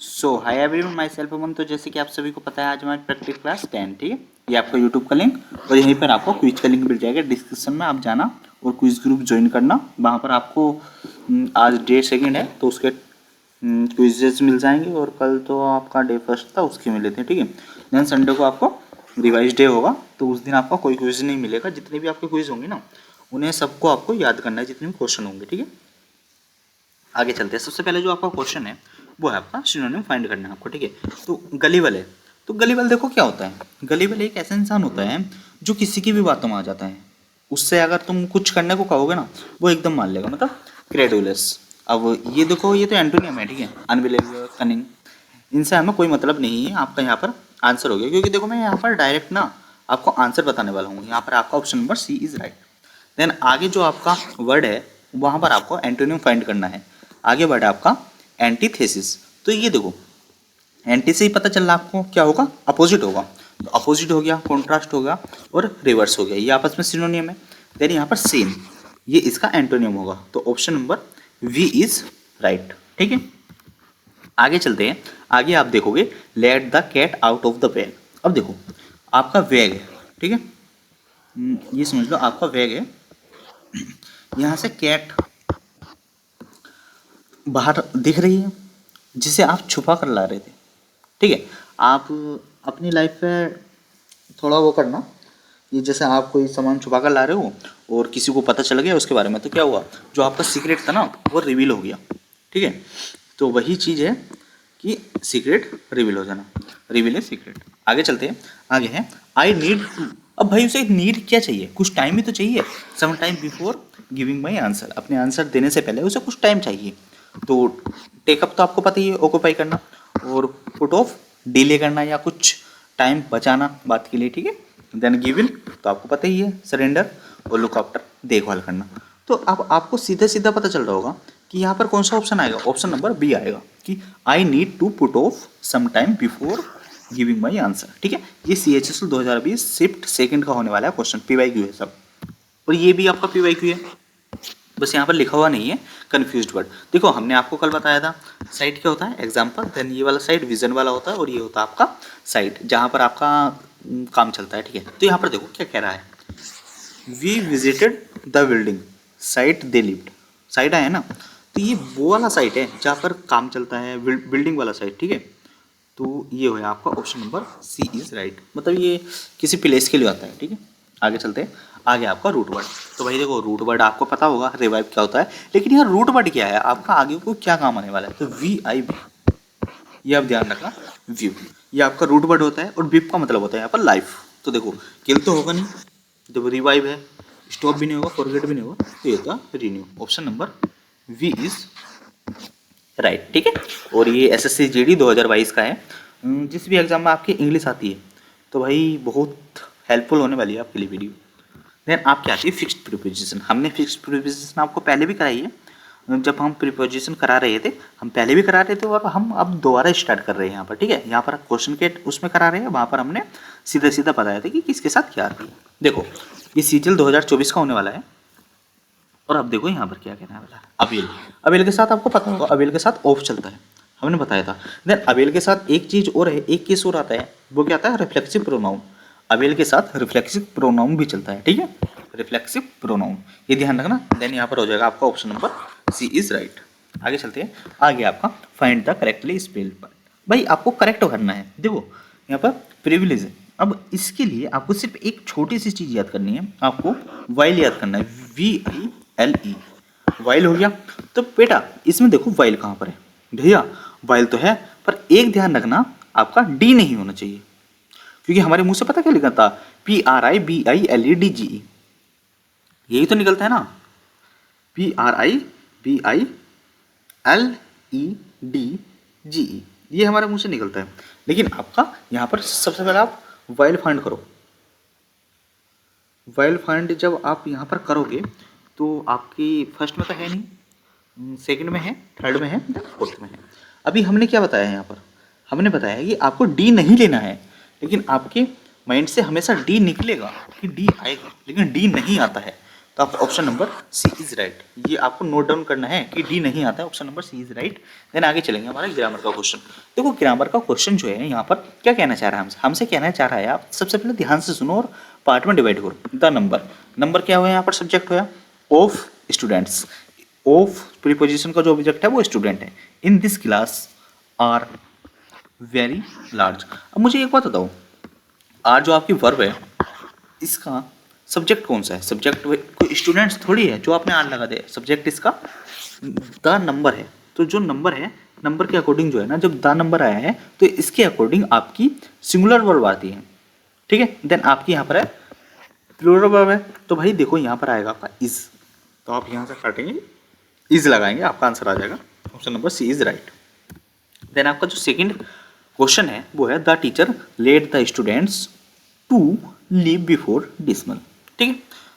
So hi everyone, my self अमन। तो जैसे कि आप सभी को पता है, आज हमारी प्रैक्टिस क्लास 10, ठीक है। ये आपका यूट्यूब का लिंक और यहीं पर आपको क्विज का लिंक मिल जाएगा डिस्क्रिप्शन में। आप जाना और क्विज ग्रुप ज्वाइन करना। वहाँ पर आपको आज डे सेकंड है तो उसके क्विजेस मिल जाएंगे, और कल तो आपका डे फर्स्ट था, उसके मिले थे, ठीक है। देन संडे को आपको रिवाइज डे होगा, तो उस दिन आपका कोई क्विज नहीं मिलेगा। जितने भी आपके क्विज होंगे ना, उन्हें सबको आपको याद करना है, जितने भी क्वेश्चन होंगे, ठीक है। आगे चलते हैं। सबसे पहले जो आपका क्वेश्चन है वो है आपका सिनोनिम फाइंड करना है आपको, ठीक है। तो गलीबल है, तो गलीबल देखो क्या होता है। गलीबल एक ऐसा इंसान होता है जो किसी की भी बातों में आ जाता है। उससे अगर तुम कुछ करने को कहोगे ना, वो एकदम मान लेगा, मतलब क्रेडुलस। अब ये देखो, ये तो एंटोनियम है, ठीक है। अनबिलीवेबल, कनिंग, इनसे हमें कोई मतलब नहीं है। आपका यहाँ पर आंसर हो गया, क्योंकि देखो मैं यहाँ पर डायरेक्ट ना आपको आंसर बताने वाला हूँ। यहाँ पर आपका option number C is right. Then आगे जो आपका वर्ड है वहाँ पर आपको एंटोनियम फाइंड करना है। आगे वर्ड है आपका एंटीथेसिस। तो ये देखो, एंटी से ही पता चल रहा आपको क्या होगा, अपोजिट होगा। तो अपोजिट हो गया, कॉन्ट्रास्ट हो गया और रिवर्स हो गया, ये आपस में सिनोनियम है। देन यहाँ पर सेम, ये इसका एंटोनियम होगा। तो option number B is right, ठीक है। आगे चलते हैं। आगे आप देखोगे let the cat out of the bag. अब देखो आपका बैग है, ठीक है। ये समझ लो आपका बैग है। यहाँ से कैट बाहर दिख रही है, जिसे आप छुपा कर ला रहे थे, ठीक है। आप अपनी लाइफ में थोड़ा वो करना, ये जैसे आप कोई सामान छुपा कर ला रहे हो और किसी को पता चल गया उसके बारे में, तो क्या हुआ, जो आपका सीक्रेट था ना वो रिवील हो गया, ठीक है। तो वही चीज़ है कि सीक्रेट रिवील हो जाना, रिवील है सीक्रेट। आगे चलते हैं। आगे है आई नीड टू। अब भाई उसे नीड क्या चाहिए, कुछ टाइम ही तो चाहिए। Some time before giving my answer, अपने आंसर देने से पहले उसे कुछ टाइम चाहिए। तो टेकअप तो आपको पता ही है, ऑक्यूपाई करना, और पुट ऑफ डिले करना या कुछ टाइम बचाना बात के लिए, ठीक है। देन गिव इन तो आपको पता ही है, सरेंडर, और लुक आफ्टर, देखभाल करना। तो अब आपको सीधा सीधा पता चल रहा होगा कि यहाँ पर कौन सा ऑप्शन आएगा। ऑप्शन नंबर बी आएगा कि I need to put off some time before giving my answer, ठीक है। ये CHSL 2020 शिफ्ट सेकंड का होने वाला है क्वेश्चन, PYQ है सब, और ये भी आपका PYQ है। बस यहाँ पर लिखा हुआ नहीं है कन्फ्यूज्ड वर्ड। देखो हमने आपको कल बताया था साइट क्या होता है, एग्जाम्पल। देन ये वाला साइट विजन वाला होता है, और ये होता है आपका साइट जहाँ पर आपका काम चलता है, ठीक है। तो यहाँ पर देखो क्या कह रहा है, we visited the building site they lived. Site आया ना, तो ये वो वाला साइट है जहाँ पर काम चलता है, बिल्डिंग वाला साइट, ठीक है। तो ये हो आपका option number C is right, मतलब ये किसी प्लेस के लिए आता है, ठीक है। आगे चलते हैं। आगे आपका रूट वर्ड। तो भाई देखो रूट वर्ड आपको पता होगा रिवाइव क्या होता है, लेकिन यहाँ रूट वर्ड क्या है आपका, आगे को क्या काम आने वाला है। तो VIV, ये आप ध्यान रखना, व्यू, ये आपका रूट वर्ड होता है, और विप का मतलब होता है यहाँ पर लाइफ। तो देखो किल तो होगा नहीं, देखो रिवाइव है, स्टॉप भी नहीं होगा, फॉरगेट भी नहीं होगा, तो ये था renew. Option number B is right, ठीक है। और ये SSC GD 2022 का है। जिस भी एग्जाम में आपकी इंग्लिश आती है तो भाई बहुत हेल्पफुल होने वाली है आपके लिए वीडियो। देन आपकी आती है फिक्स्ड प्रीपोजिशन। हमने फिक्स्ड प्रीपोजिशन आपको पहले भी कराई है, जब हम प्रीपोजिशन करा रहे थे, हम पहले भी करा रहे थे, और हम अब दोबारा स्टार्ट कर रहे हैं यहाँ पर, ठीक है। यहाँ पर क्वेश्चन के उसमें करा रहे हैं, वहाँ पर हमने सीधा सीधा बताया था कि किसके साथ क्या आती है। देखो ये CGL 2024 का होने वाला है, और अब देखो यहाँ पर क्या कहना है, अवेल। अवेल के साथ आपको पता होगा, अवेल के साथ ऑफ चलता है, हमने बताया था। देन अवेल के साथ एक चीज और है, एक केस और आता है, वो क्या आता है, रिफ्लेक्सिव प्रोनाउन। अवेल के साथ रिफ्लेक्सिव प्रोनाउन भी चलता है, ठीक है, रिफ्लेक्सिव प्रोनाउन, ये ध्यान रखना। देन यहाँ पर हो जाएगा आपका option number C is right. आगे चलते हैं। आगे आपका find the correctly spelled word. भाई आपको करेक्ट करना है। देखो यहाँ पर प्रिविलेज है। अब इसके लिए आपको सिर्फ एक छोटी सी चीज याद करनी है, आपको वाइल याद करना है, VILE, वाइल हो गया। तो बेटा इसमें देखो वाइल कहाँ पर है, भैया वाइल तो है, पर एक ध्यान रखना आपका डी नहीं होना चाहिए, क्योंकि हमारे मुंह से पता क्या लिखा था, PRIBILEDGE, यही तो निकलता है ना, PRIBILEDGE, ये हमारे मुंह से निकलता है। लेकिन आपका यहाँ पर सबसे पहले आप वाइल फाइंड करो। वाइल फाइंड जब आप यहाँ पर करोगे तो आपकी फर्स्ट में तो है नहीं, सेकंड में है, थर्ड में है, फोर्थ में है। अभी हमने क्या बताया है यहाँ पर, हमने बताया है कि आपको डी नहीं लेना है, लेकिन आपके माइंड से हमेशा डी निकलेगा कि डी आएगा, लेकिन डी नहीं आता है। तो आपका option number C is right. ये आपको नोट डाउन करना है कि डी नहीं आता है, option number C is right. Then आगे चलेंगे हमारा ग्रामर का क्वेश्चन। देखो ग्रामर का क्वेश्चन जो है यहाँ पर क्या कहना चाह रहा है हमसे कहना चाह रहा है, आप सबसे पहले ध्यान से सुनो और पार्ट में डिवाइड करो। द नंबर क्या हुआ यहाँ पर, सब्जेक्ट हुआ ऑफ स्टूडेंट्स, ऑफ प्रीपोजिशन का जो ऑब्जेक्ट है वो स्टूडेंट है। In this class are very large. अब मुझे एक बात बताओ, आर जो आपकी वर्ब है इसका सब्जेक्ट कौन सा है? सब्जेक्ट कोई स्टूडेंट्स थोड़ी है जो आपने आर लगा दिया, सब्जेक्ट इसका द नंबर है। तो जो नंबर है, नंबर के अकॉर्डिंग जो है ना, जब द नंबर आया है तो इसके अकॉर्डिंग आपकी सिंगुलर वर्ब आती है, ठीक है। देन आपकी यहाँ पर है प्लूरल वर्ब है, तो भाई देखो यहाँ पर आएगा आपका इज, तो आप यहाँ से काटेंगे इज लगाएंगे, आपका आंसर आ जाएगा option number C is right. Then आपका जो सेकंड क्वेश्चन है वो है the teacher let the students to leave before dismal, ठीक है।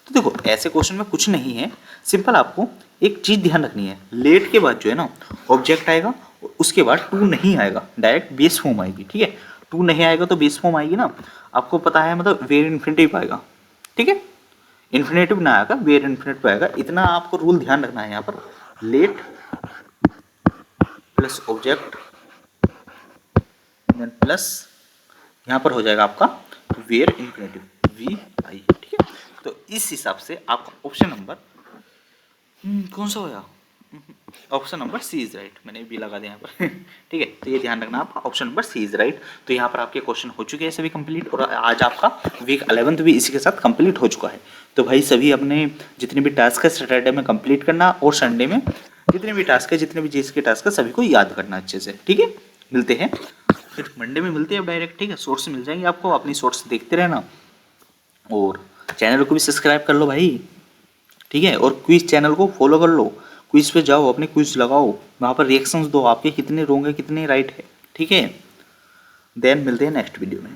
तो देखो ऐसे क्वेश्चन में कुछ नहीं है, सिंपल आपको एक चीज ध्यान रखनी है, लेट के बाद जो है ना ऑब्जेक्ट आएगा, उसके बाद टू नहीं आएगा, डायरेक्ट बेस फॉर्म आएगी, ठीक है। टू नहीं आएगा तो बेस फॉर्म आएगी ना, आपको पता है, मतलब वेर इन्फिनेटिव आएगा, ठीक है। इन्फिनेटिव ना आएगा, वेर इन्फिनेटिव आएगा, इतना आपको रूल ध्यान रखना है यहाँ पर। Let plus object then plus यहाँ पर हो जाएगा आपका वेयर इन्फिनेटिव वी आई, ठीक है। तो इस हिसाब से आपका ऑप्शन नंबर कौन सा होगा, option number C is right, मैंने बी लगा दिया यहाँ पर ठीक है। तो ये ध्यान रखना आपका option number C is right. तो यहाँ पर आपके क्वेश्चन हो चुके हैं सभी कंप्लीट, और आज आपका वीक 11th भी इसी के साथ कंप्लीट हो चुका है। तो भाई सभी अपने जितने भी टास्क है सैटरडे में कंप्लीट करना, और संडे में जितने भी टास्क है, जितने भी जीएस के टास्क है सभी को याद करना अच्छे से, ठीक है। मिलते हैं फिर मंडे में, मिलते हैं डायरेक्ट, ठीक है। शॉर्ट्स मिल जाएंगे आपको, अपनी शॉर्ट्स देखते रहना, और चैनल को भी सब्सक्राइब कर लो भाई, ठीक है। और क्विज चैनल को फॉलो कर लो, क्विज पे जाओ, अपने क्विज लगाओ, वहाँ पर रिएक्शंस दो, आपके कितने रॉन्ग है कितने राइट है, ठीक है। देन मिलते हैं नेक्स्ट वीडियो में।